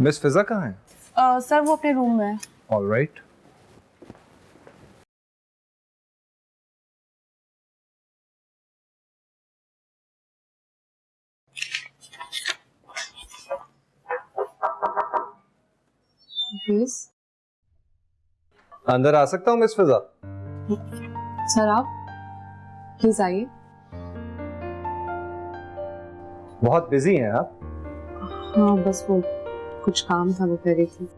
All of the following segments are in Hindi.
मिस फिजा कहाँ है? सर वो अपने रूम में है। All right. अंदर आ सकता हूँ मिस फिजा? सर आप प्लीज आइए। बहुत बिजी हैं आप? हाँ बस वो कुछ काम था वो कर रही थी।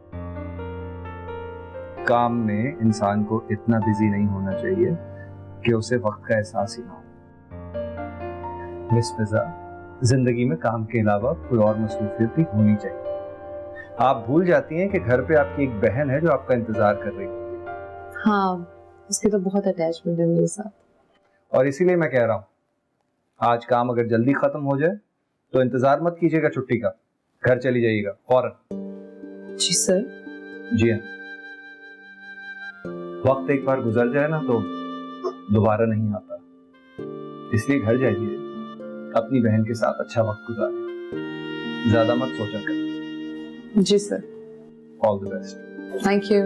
काम में इंसान को इतना बिजी नहीं होना चाहिए कि उसे वक्त का एहसास ही ना हो। मिस फिजा, जिंदगी में काम के अलावा कोई और मसरूफियत भी होनी चाहिए। आप भूल जाती हैं कि घर पे आपकी एक बहन है जो आपका इंतजार कर रही है। हाँ उसकी तो बहुत अटैचमेंट है मेरे साथ। और इसीलिए मैं कह रहा हूँ, आज काम अगर जल्दी खत्म हो जाए तो इंतजार मत कीजिएगा छुट्टी का, घर चली जाइएगा फौरन। जी सर। जी हाँ, वक्त एक बार गुजर जाए ना तो दोबारा नहीं आता, इसलिए घर जाइए, अपनी बहन के साथ अच्छा वक्त गुजारिए, ज्यादा मत सोचा कर। जी sir. All the best. Thank you.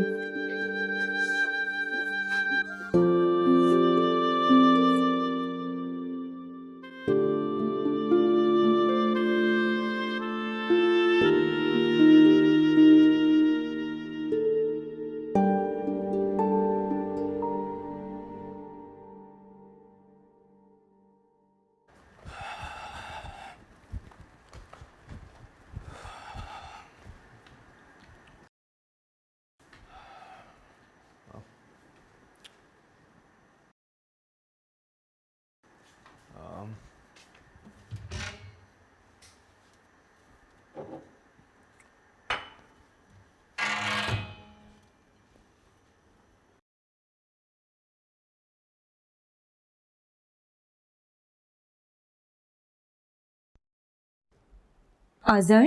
Azhar,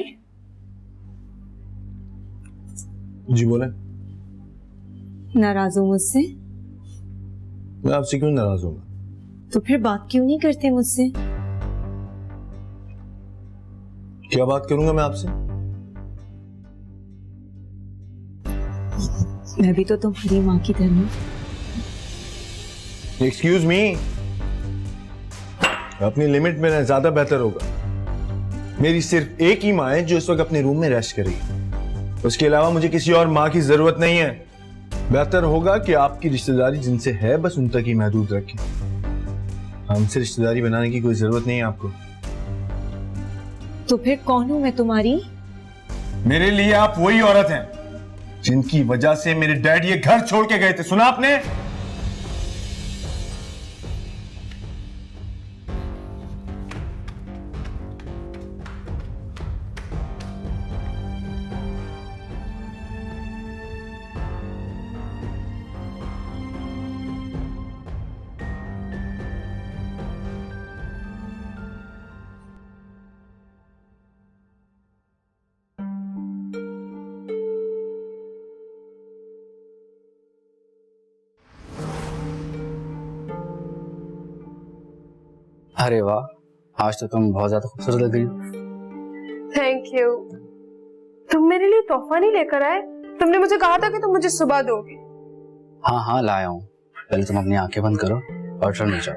जी बोले। नाराज हो मुझसे? मैं आपसे क्यों नाराज हूँ? तो फिर बात क्यों नहीं करते मुझसे? क्या बात करूंगा मैं आपसे? मैं भी तो तुम्हारी माँ की तरह हूँ। एक्सक्यूज मी, अपनी लिमिट में रहना ज्यादा बेहतर होगा। मेरी सिर्फ एक ही माँ है जो इस वक्त अपने रूम में रेस्ट कर रही है, उसके अलावा मुझे किसी और माँ की जरूरत नहीं है। बेहतर होगा कि आपकी रिश्तेदारी जिनसे है बस उन तक ही महदूद रखें। हमसे रिश्तेदारी बनाने की कोई जरूरत नहीं है आपको। तो फिर कौन हूँ मैं तुम्हारी? मेरे लिए आप वही औरत हैं जिनकी वजह से मेरे डैड ये घर छोड़ के गए थे। सुना आपने? अरे वाह, आज तो तुम बहुत ज्यादा खूबसूरत लग रही हो। Thank you. तुम मेरे लिए तोहफा नहीं लेकर आए? तुमने मुझे कहा था कि तुम मुझे सुबह दोगे। हाँ हाँ लाया हूँ, पहले तुम अपनी आंखें बंद करो और टर्न में जाओ।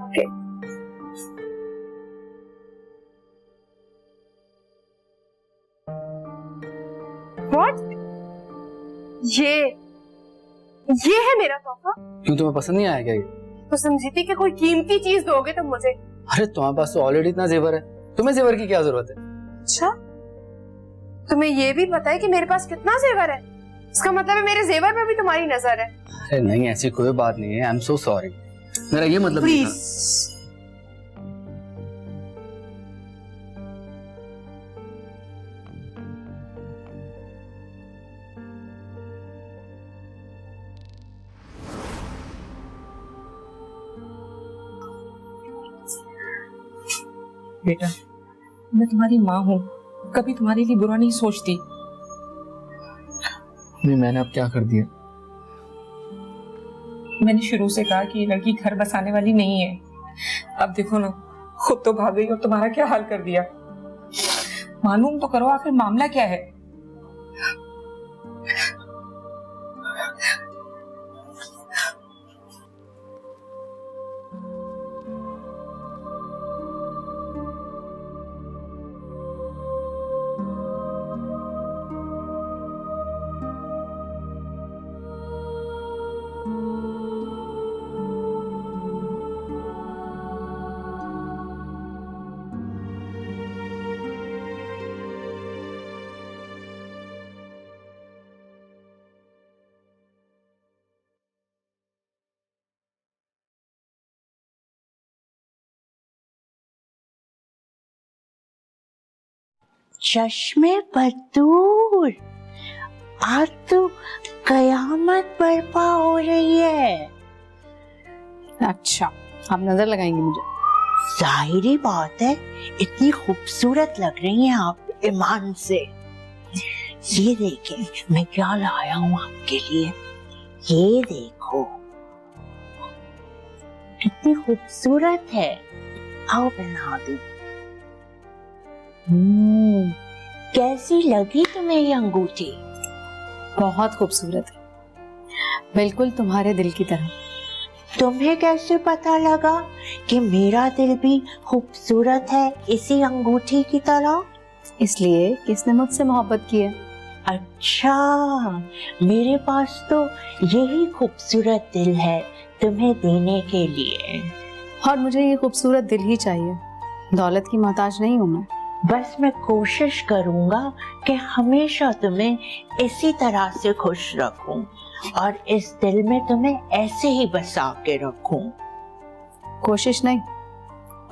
ओके। व्हाट? ये है मेरा तोहफा? क्यों, तुम्हें पसंद नहीं आया क्या ये? तो समझी थी कि कोई कीमती चीज दोगे तुम मुझे। अरे तुम्हारे पास तो ऑलरेडी इतना जेवर है, तुम्हें जेवर की क्या जरूरत है? अच्छा, तुम्हें ये भी पता है कि मेरे पास कितना जेवर है? इसका मतलब है मेरे जेवर पे भी तुम्हारी नजर है। अरे नहीं, ऐसी कोई बात नहीं है। आई एम सो सॉरी, मेरा ये मतलब नहीं था। प्लीज। बेटा, मैं तुम्हारी माँ हूँ, कभी तुम्हारे लिए बुरा नहीं सोचती। नहीं, मैंने अब क्या कर दिया? मैंने शुरू से कहा कि ये लड़की घर बसाने वाली नहीं है। अब देखो ना, खुद तो भाग गई और तुम्हारा क्या हाल कर दिया। मालूम तो करो आखिर मामला क्या है। चश्मे बदूर, आज तो कयामत बर्पा हो रही है। अच्छा, आप नजर लगाएंगी मुझे? जाहिर बात है, इतनी खूबसूरत लग रही हैं आप ईमान से। ये देखें मैं क्या लाया हूँ आपके लिए, ये देखो कितनी खूबसूरत है। आओ पहना दूं। कैसी लगी तुम्हें ये अंगूठी? बहुत खूबसूरत है, बिल्कुल तुम्हारे दिल की तरह। तुम्हें कैसे पता लगा कि मेरा दिल भी खूबसूरत है इसी अंगूठी की तरह? इसलिए कि इसने मुझसे मोहब्बत की है। अच्छा, मेरे पास तो यही खूबसूरत दिल है तुम्हें देने के लिए। और मुझे ये खूबसूरत दिल ही चाहिए, दौलत की मोहताज नहीं हूँ मैं। बस मैं कोशिश करूंगा कि हमेशा तुम्हें इसी तरह से खुश रखूं और इस दिल में तुम्हें ऐसे ही बसा के रखूं। कोशिश नहीं,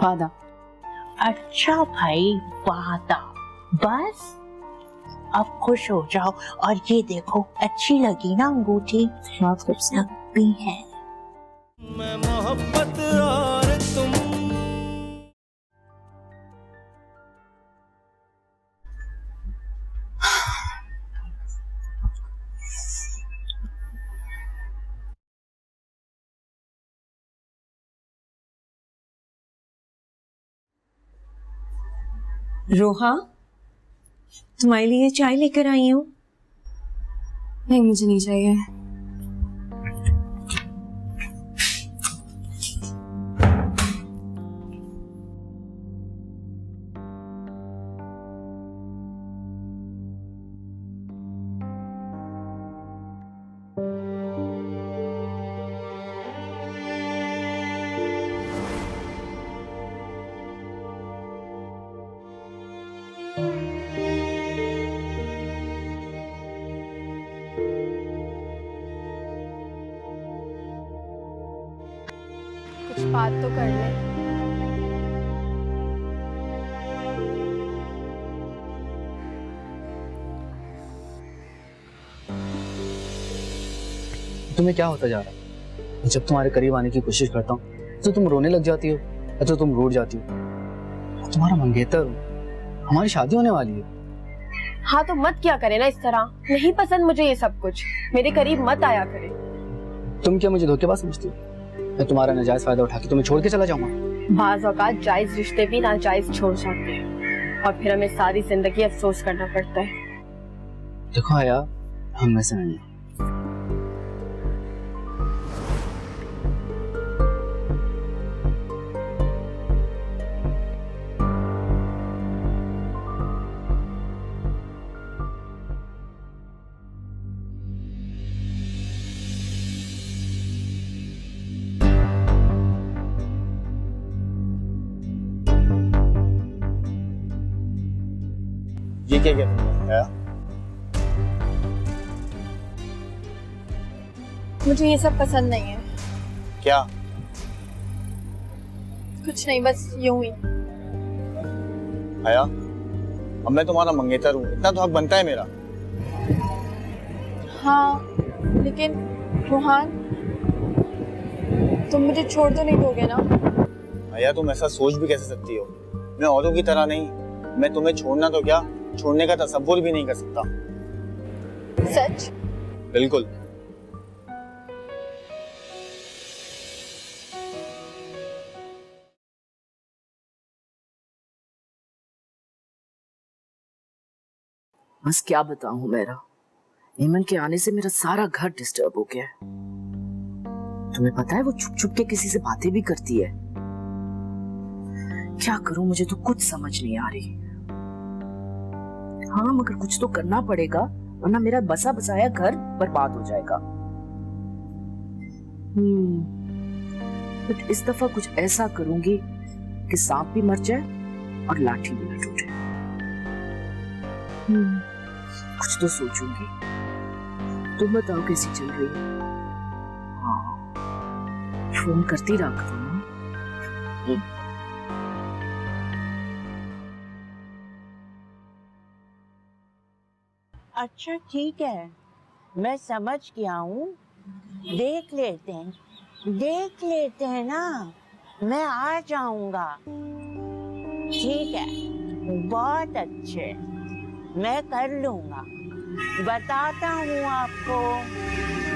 वादा। अच्छा भाई, वादा। बस अब खुश हो जाओ और ये देखो, अच्छी लगी ना अंगूठी? बहुत खूबसूरत भी है। मैं मोहब्बत और तुम। रोहा, तुम्हारे लिए चाय लेकर आई हूँ। नहीं, मुझे नहीं चाहिए। कुछ बात तो कर ले। तुम्हें क्या होता जा रहा है? जब तुम्हारे करीब आने की कोशिश करता हूँ तो तुम रोने लग जाती हो या तो तुम रूठ जाती हो। तुम्हारा मंगेतर हूँ, हमारी शादी होने वाली है। हाँ तो मत क्या करे ना इस तरह, नहीं पसंद मुझे ये सब कुछ, मेरे करीब मत आया करे। तुम क्या मुझे धोखेबाज समझती हो? मैं तुम्हारा नाजायज फायदा उठा के तुम्हें छोड़ के चला जाऊंगा? बाज़ औक़ात जायज रिश्ते भी नाजायज छोड़ जाते हैं और फिर हमें सारी जिंदगी अफसोस करना पड़ता है। देखो आया, हम में से नहीं है। ये क्या क्या तुमने खाया? मुझे ये सब पसंद नहीं है। क्या? कुछ नहीं, बस यूं ही। आया, अब मैं तुम्हारा मंगेतर हूँ, इतना तो हक बनता है मेरा। हाँ लेकिन रोहान, तुम मुझे छोड़ तो नहीं दोगे ना? आया, तुम ऐसा सोच भी कैसे सकती हो? मैं औरों की तरह नहीं, मैं तुम्हें छोड़ना तो क्या, छोड़ने का तसव्वुर भी नहीं कर सकता। सच? बिल्कुल। बस क्या बताऊं मेरा, ईमन के आने से मेरा सारा घर डिस्टर्ब हो गया है। तुम्हें पता है वो छुप छुप के किसी से बातें भी करती है। क्या करूं, मुझे तो कुछ समझ नहीं आ रही। हाँ मगर कुछ तो करना पड़ेगा वरना मेरा बसा बसाया घर बर्बाद हो जाएगा। बट इस दफा कुछ ऐसा करूंगी कि सांप भी मर जाए और लाठी भी न टूटे। कुछ तो सोचूंगी। तुम बताओ कैसी चल रही है? हाँ, फोन करती रहा करो ना। . . . . . . . . . . . . . . . . . . . . . . . . . . . . . . . . . . . . . . . . . . . . . . . . . . . . . . . . . . अच्छा ठीक है, मैं समझ गया हूँ। देख लेते हैं ना, मैं आ जाऊंगा। ठीक है, बहुत अच्छे, मैं कर लूंगा। बताता हूँ आपको,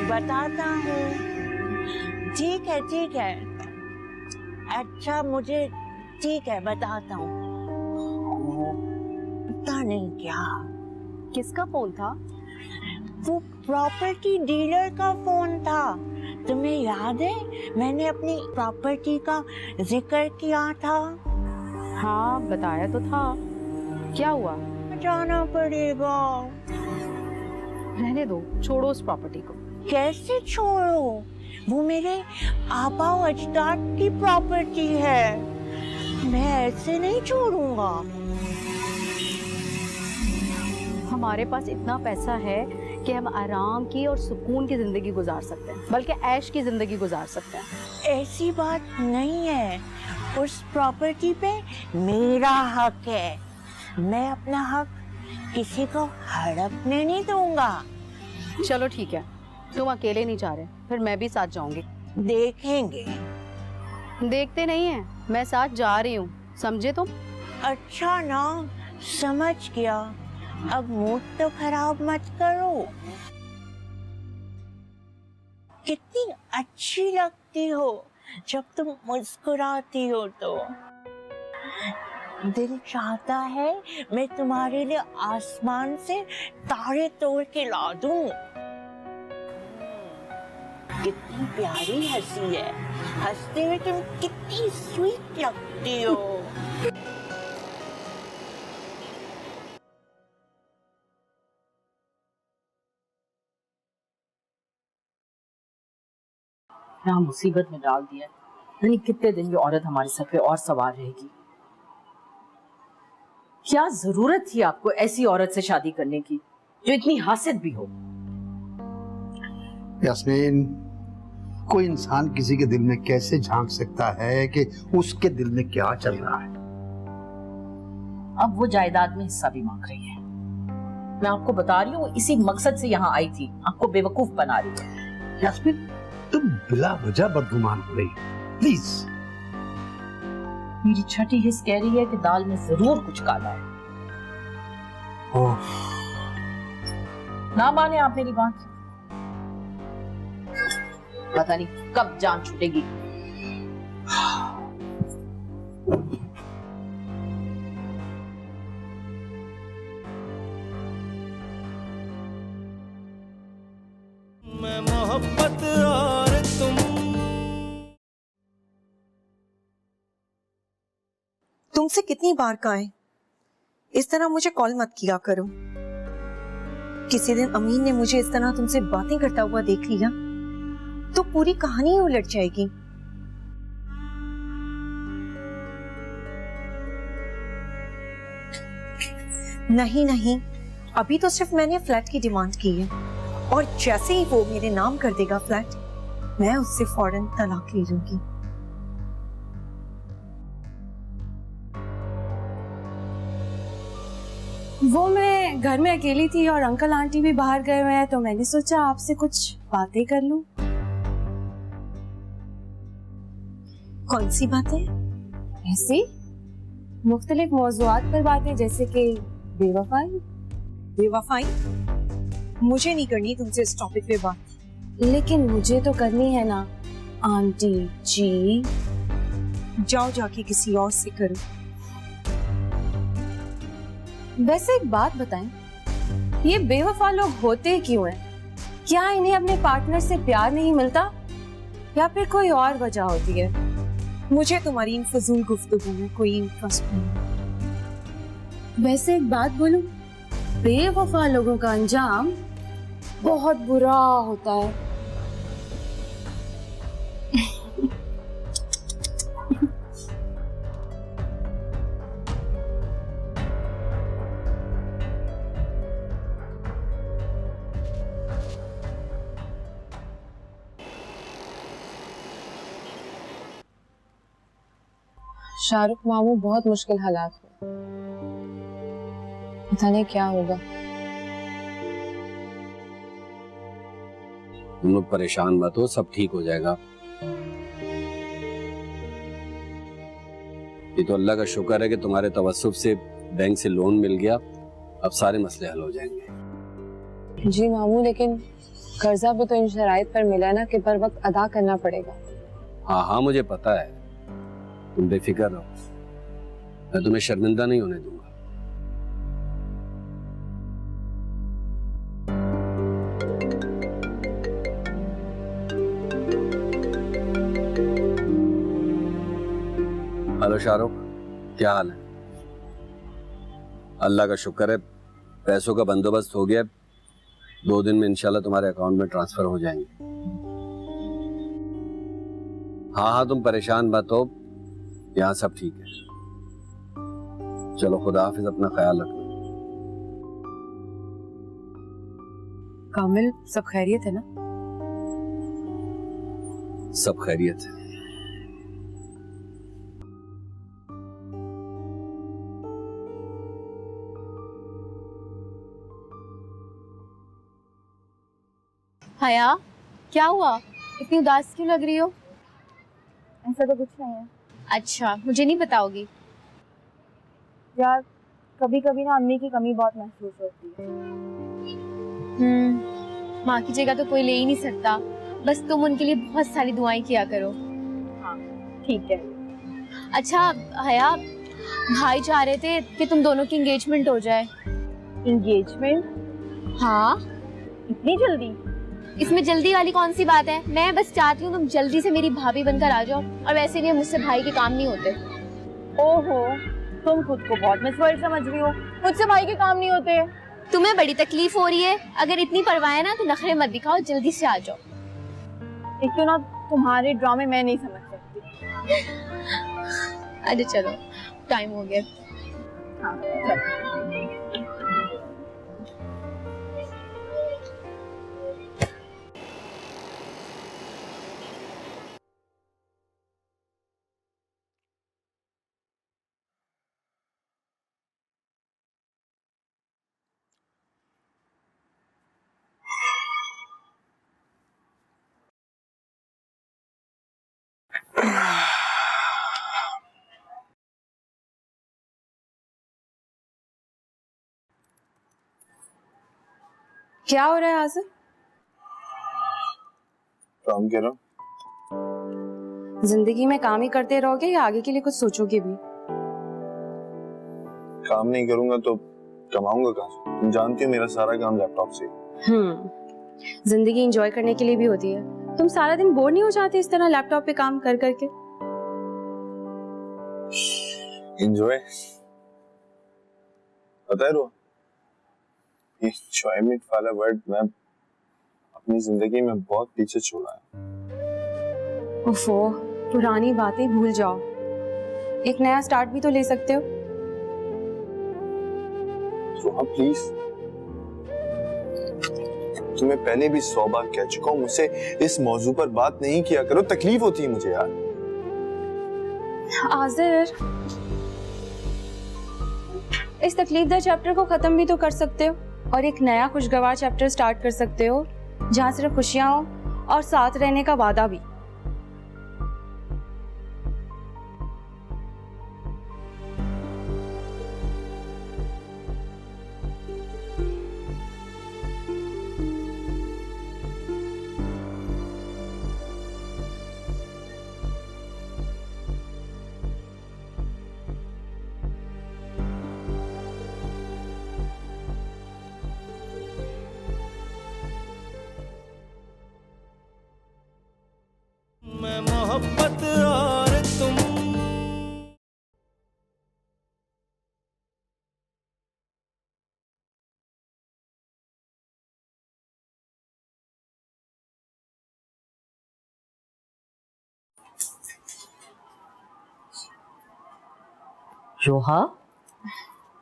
बताता हूँ। ठीक है। अच्छा मुझे ठीक है, बताता हूँ। पता नहीं क्या, किसका फोन था? वो प्रॉपर्टी डीलर का फोन था। तुम्हें याद है, मैंने अपनी प्रॉपर्टी का जिक्र किया था। हाँ बताया तो था, क्या हुआ? जाना पड़ेगा। रहने दो, छोड़ो उस प्रॉपर्टी को। कैसे छोड़ो? वो मेरे आबा अजदाद की प्रॉपर्टी है, मैं ऐसे नहीं छोड़ूंगा। हमारे पास इतना पैसा है कि हम आराम की और सुकून की जिंदगी गुजार सकते हैं, बल्कि ऐश की जिंदगी गुजार सकते हैं। ऐसी बात नहीं है, उस प्रॉपर्टी पे मेरा हक है। मैं अपना हक किसी को हड़पने नहीं दूंगा। चलो ठीक है, तुम अकेले नहीं जा रहे, फिर मैं भी साथ जाऊंगी। देखेंगे। देखते नहीं है, मैं साथ जा रही हूँ, समझे तुम? अच्छा ना, समझ गया। अब मूड तो खराब मत करो। कितनी अच्छी लगती हो जब तुम मुस्कुराती हो तो। दिल चाहता है मैं तुम्हारे लिए आसमान से तारे तोड़ के ला दूं। कितनी प्यारी हंसी है, हंसते हुए तुम कितनी स्वीट लगती हो। क्या मुसीबत में डाल दिया, यानी कितने दिन ये औरत हमारे सर पे और सवार रहेगी। क्या जरूरत थी आपको ऐसी औरत से शादी करने की जो इतनी हासिद भी हो? यास्मीन, कोई इंसान किसी के दिल में कैसे झांक सकता है कि उसके दिल में क्या चल रहा है। अब वो जायदाद में हिस्सा भी मांग रही है। मैं आपको बता रही हूँ, इसी मकसद से यहाँ आई थी, आपको बेवकूफ बना रही है। यास्मीन, तुम बिला वजह बदगुमान हो रही हो, प्लीज। मेरी छठी हिस्स कह रही है कि दाल में जरूर कुछ काला है। ना माने आप मेरी बात, पता नहीं कब जान छूटेगी। मैं मोहब्बत और तुमसे कितनी बार कहा, इस तरह मुझे कॉल मत किया करो। किसी दिन अमीन ने मुझे इस तरह तुमसे बातें करता हुआ देख लिया तो पूरी कहानी ही उलट जाएगी। नहीं, अभी तो सिर्फ मैंने फ्लैट की डिमांड की है, और जैसे ही वो मेरे नाम कर देगा फ्लैट, मैं उससे फौरन तलाक ले लूंगी। वो मैं घर में अकेली थी और अंकल आंटी भी बाहर गए हुए हैं, तो मैंने सोचा आपसे कुछ बातें कर लूं। कौन सी बातें? ऐसी मुख्तलिफ मौज़ूआत पर बातें, जैसे कि बेवफाई? मुझे नहीं करनी तुमसे इस टॉपिक पे बात। लेकिन मुझे तो करनी है ना आंटी जी। जाओ जाके किसी और से करो। वैसे एक बात बताएं, ये बेवफा लोग होते क्यों हैं? क्या इन्हें अपने पार्टनर से प्यार नहीं मिलता, या फिर कोई और वजह होती है? मुझे तुम्हारी इन फजूल गुफ्तगू में कोई इंटरेस्ट नहीं। वैसे एक बात बोलूं, बेवफा लोगों का अंजाम बहुत बुरा होता है। शाहरुख मामू बहुत मुश्किल हालात में, पता नहीं क्या होगा। तुम लोग परेशान मत हो, सब ठीक हो जाएगा। ये तो अल्लाह का शुक्र है कि तुम्हारे तवस्सुफ से बैंक से लोन मिल गया, अब सारे मसले हल हो जाएंगे। जी मामू, लेकिन कर्जा भी तो इन शराइत पर मिला है ना कि पर वक्त अदा करना पड़ेगा। हाँ हाँ मुझे पता है, तुम बेफिक्र रहो, मैं तुम्हें शर्मिंदा नहीं होने दूंगा। हेलो शाहरुख, क्या हाल है? अल्लाह का शुक्र है पैसों का बंदोबस्त हो गया, 2 दिन में इंशाल्लाह तुम्हारे अकाउंट में ट्रांसफर हो जाएंगे। हाँ हाँ तुम परेशान मत हो, यहाँ सब ठीक है। चलो खुदा हाफिज, अपना ख्याल रखना। कामिल, सब खैरियत है ना? सब खैरियत है। हया, क्या हुआ? इतनी उदास क्यों लग रही हो? ऐसा तो कुछ नहीं है। अच्छा, मुझे नहीं बताओगी? यार कभी कभी ना अम्मी की कमी बहुत महसूस होती है। माँ की जगह तो कोई ले ही नहीं सकता, बस तुम उनके लिए बहुत सारी दुआएं किया करो। हाँ ठीक है। अच्छा हया, भाई चाह रहे थे कि तुम दोनों की एंगेजमेंट हो जाए। एंगेजमेंट? हाँ। इतनी जल्दी? इसमें जल्दी वाली कौन सी बात है? मैं बस चाहती हूँ तुम जल्दी से मेरी भाभी बनकर आ जाओ, और वैसे भी मुझसे भाई के काम नहीं होते। ओहो, तुम खुद को बहुत मिसवर्ड समझ रही हो, मुझसे भाई के काम नहीं होते। तुम्हें बड़ी तकलीफ हो रही है? अगर इतनी परवाह है ना तो नखरे मत दिखाओ, जल्दी से आ जाओ। एक तो ना तुम्हारे ड्रामे मैं नहीं समझ सकती। अरे चलो, टाइम हो गया। हाँ चलो। क्या हो रहा है आसिफ? काम कर रहा हूँ। जिंदगी में काम ही करते रहोगे या आगे के लिए कुछ सोचोगे भी? काम नहीं करूंगा तो कमाऊंगा कहाँ से? तुम जानती हो मेरा सारा काम लैपटॉप से। जिंदगी एंजॉय करने के लिए भी होती है। तुम सारा दिन बोर नहीं हो जाते इस तरह लैपटॉप पे काम कर करके? एंजॉय? पता है रो, ये एंजॉयमेंट वाला वर्ड मैं अपनी जिंदगी में बहुत पीछे छोड़ा है। ओफो, पुरानी बातें भूल जाओ, एक नया स्टार्ट भी तो ले सकते हो। रोहा प्लीज, तुम्हें पहले भी 100 बार कह चुका हूँ मुझसे इस मौजू पर बात नहीं किया करो, तकलीफ होती है मुझे यार। आज़िर, इस तकलीफदा चैप्टर को खत्म भी तो कर सकते हो और एक नया खुशगवार चैप्टर स्टार्ट कर सकते हो जहाँ सिर्फ खुशियां हो और साथ रहने का वादा भी। मैं मोहब्बत और तुम। रोहा,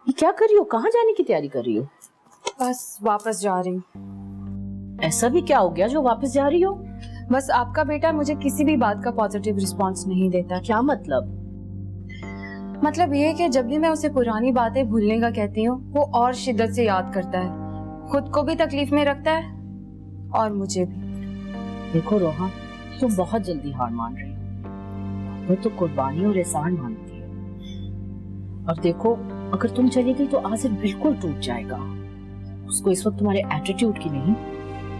ये क्या कर रही हो? कहाँ जाने की तैयारी कर रही हो? बस वापस जा रही हूँ। ऐसा भी क्या हो गया जो वापस जा रही हो? बस आपका बेटा मुझे किसी भी बात का पॉजिटिव रिस्पांस नहीं देता। क्या मतलब? मतलब ये कि जब भी मैं उसे पुरानी बातें भूलने का कहती हूँ वो और शिद्दत से याद करता है, खुद को भी तकलीफ में रखता है और मुझे भी। देखो रोहा, तुम बहुत जल्दी हार मान रही हो। वो तो कुर्बानी और एहसान मानती है। और देखो, अगर तुम चली गई तो आसिफ बिल्कुल टूट जाएगा। उसको इस वक्त तुम्हारे एटीट्यूड की नहीं,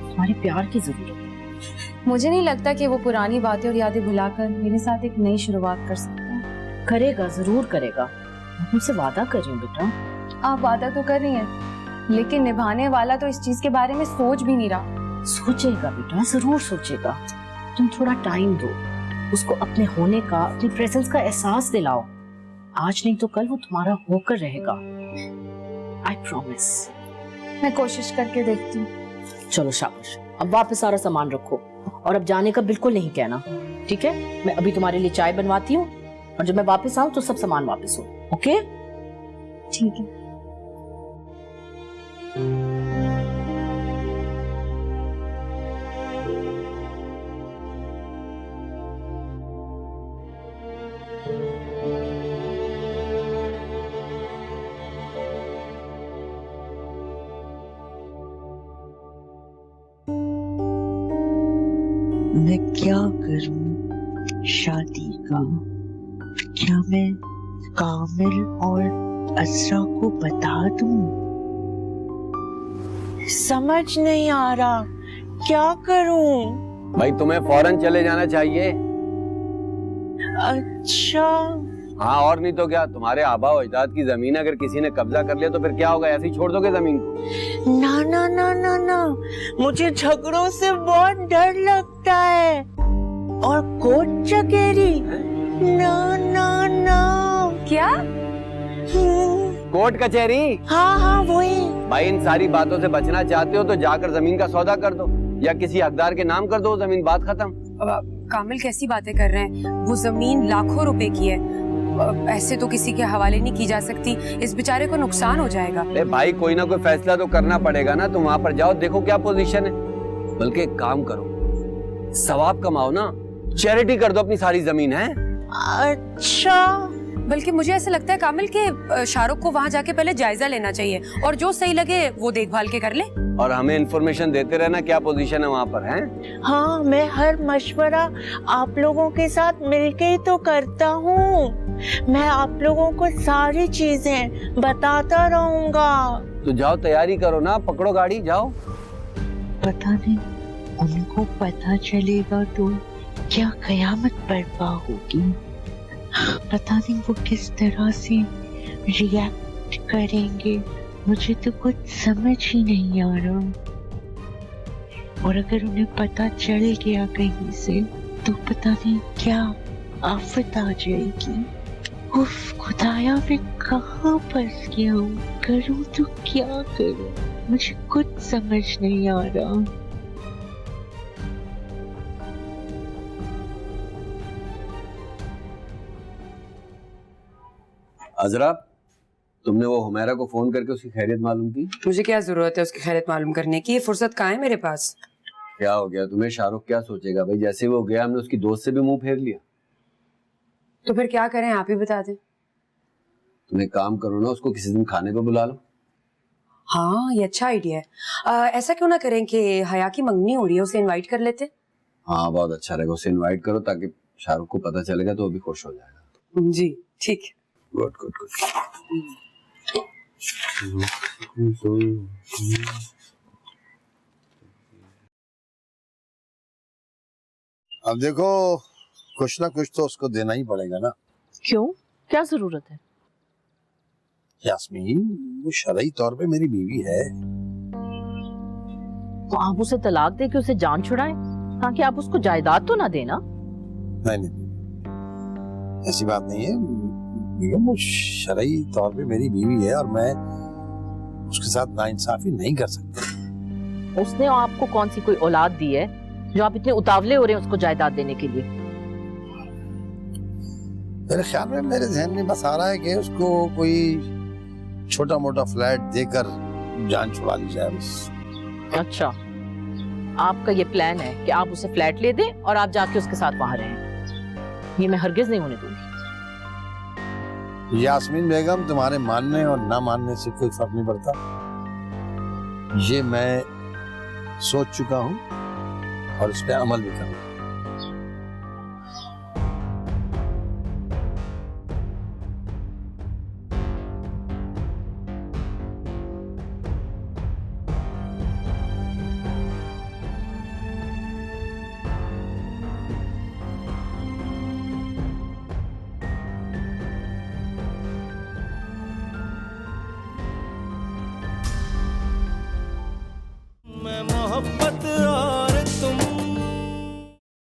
तुम्हारे प्यार की जरूरत है। मुझे नहीं लगता कि वो पुरानी बातें और यादें भुलाकर मेरे साथ एक नई शुरुआत कर सकता है। करेगा, जरूर करेगा। मैं तुमसे वादा कर रही हूँ बेटा। आप वादा तो कर रही हैं, लेकिन निभाने वाला तो इस चीज के बारे में सोच भी नहीं रहा। सोचेगा बेटा, जरूर सोचेगा। तुम थोड़ा टाइम दो उसको, अपने होने का, अपनी प्रेजेंस का एहसास दिलाओ। आज नहीं तो कल वो तुम्हारा होकर रहेगा। I promise. मैं कोशिश करके देखती हूँ। चलो शाबाश, अब वापस सारा सामान रखो और अब जाने का बिल्कुल नहीं कहना, ठीक है? मैं अभी तुम्हारे लिए चाय बनवाती हूँ और जब मैं वापस आऊँ तो सब सामान वापस हो। ओके? ठीक है। मैं क्या करूं शादी का? क्या मैं कामिल और असरा को बता दूं? समझ नहीं आ रहा, क्या करूं? भाई तुम्हें फौरन चले जाना चाहिए। अच्छा। हाँ और नहीं तो क्या, तुम्हारे आबा और अजदाद की जमीन अगर किसी ने कब्जा कर लिया तो फिर क्या होगा? ऐसे ही छोड़ दोगे जमीन को? ना ना ना ना ना, मुझे झगड़ों से बहुत डर लगता है। और कोर्ट कचहरी, ना ना ना। क्या? कोर्ट कचहरी? हाँ हाँ वही। भाई इन सारी बातों से बचना चाहते हो तो जाकर जमीन का सौदा कर दो या किसी हकदार के नाम कर दो जमीन, बात खत्म। कामिल कैसी बातें कर रहे हैं? वो जमीन लाखों रुपए की है, ऐसे तो किसी के हवाले नहीं की जा सकती। इस बेचारे को नुकसान हो जाएगा। अरे भाई कोई ना कोई फैसला तो करना पड़ेगा ना। तुम वहां पर जाओ, देखो क्या पोजीशन है। बल्कि एक काम करो, सवाब कमाओ ना, चैरिटी कर दो अपनी सारी जमीन है। अच्छा। बल्कि मुझे ऐसा लगता है कामिल के शाहरुख को वहाँ जाके पहले जायजा लेना चाहिए और जो सही लगे वो देखभाल के कर ले। और हमें इन्फॉर्मेशन देते रहना क्या पोजीशन है वहाँ पर, हैं? हाँ, मैं हर मशवरा आप लोगों के साथ मिलके ही तो करता हूँ। मैं आप लोगों को सारी चीजें बताता रहूंगा। तो जाओ तैयारी करो ना, पकड़ो गाड़ी जाओ। पता नहीं उनको पता चलेगा तो क्या कयामत बर्पा होगी। पता नहीं वो किस तरह से रिएक्ट करेंगे, मुझे तो कुछ समझ ही नहीं आ रहा। और अगर उन्हें पता चल गया कहीं से तो पता नहीं क्या आफत आ जाएगी। उफ खुदाया, मैं कहाँ फंस गया हूँ? करूँ तो क्या करूँ? मुझे कुछ समझ नहीं आ रहा। अजरा, तुमने वो हुमैरा को फोन करके उसकी खैरियत मालूम की? मुझे क्या जरूरत है उसकी खैरियत मालूम करने की? ये फुर्सत कहाँ है मेरे पास? क्या हो गया तुम्हें? शाहरुख क्या सोचेगा भाई? जैसे वो गया हमने उसकी दोस्त से भी मुंह फेर लिया। तो फिर क्या करें, आप ही बता दें। तुम एक काम करो ना, उसको किसी दिन खाने पे बुला लो। हाँ ये अच्छा आइडिया है। ऐसा क्यों ना करें कि हया की मंगनी हो रही है, उसे इनवाइट कर लेते। हाँ बहुत अच्छा रहेगा, उसे इनवाइट करो ताकि शाहरुख को पता चलेगा तो वो भी खुश हो जाएगा। जी ठीक है। Good good good. अब देखो कुछ ना कुछ तो उसको देना ही पड़ेगा ना। क्यों, क्या जरूरत है? यास्मीन वो शरई तौर पे मेरी बीवी है। तो आप उसे तलाक दे के उसे जान छुड़ाएं ताकि आप उसको जायदाद तो ना देना। नहीं, ऐसी बात नहीं है बेगम, वो शरई तौर पे मेरी बीवी है और मैं उसके साथ नाइंसाफी नहीं कर सकता। उसने आपको कौन सी कोई औलाद दी है जो आप इतने उतावले हो रहे हैं उसको जायदाद देने के लिए? मेरे ख्याल में, मेरे जहन में बस आ रहा है कि उसको कोई छोटा मोटा फ्लैट देकर जान छुड़ा ली जाए बस। अच्छा, आपका ये प्लान है कि आप उसे फ्लैट ले दें और आप जाके उसके साथ वहां रहें? ये मैं हरगिज नहीं होने दूंगी। यास्मीन बेगम, तुम्हारे मानने और ना मानने से कोई फर्क नहीं पड़ता। ये मैं सोच चुका हूँ और उस पर अमल भी करूँ।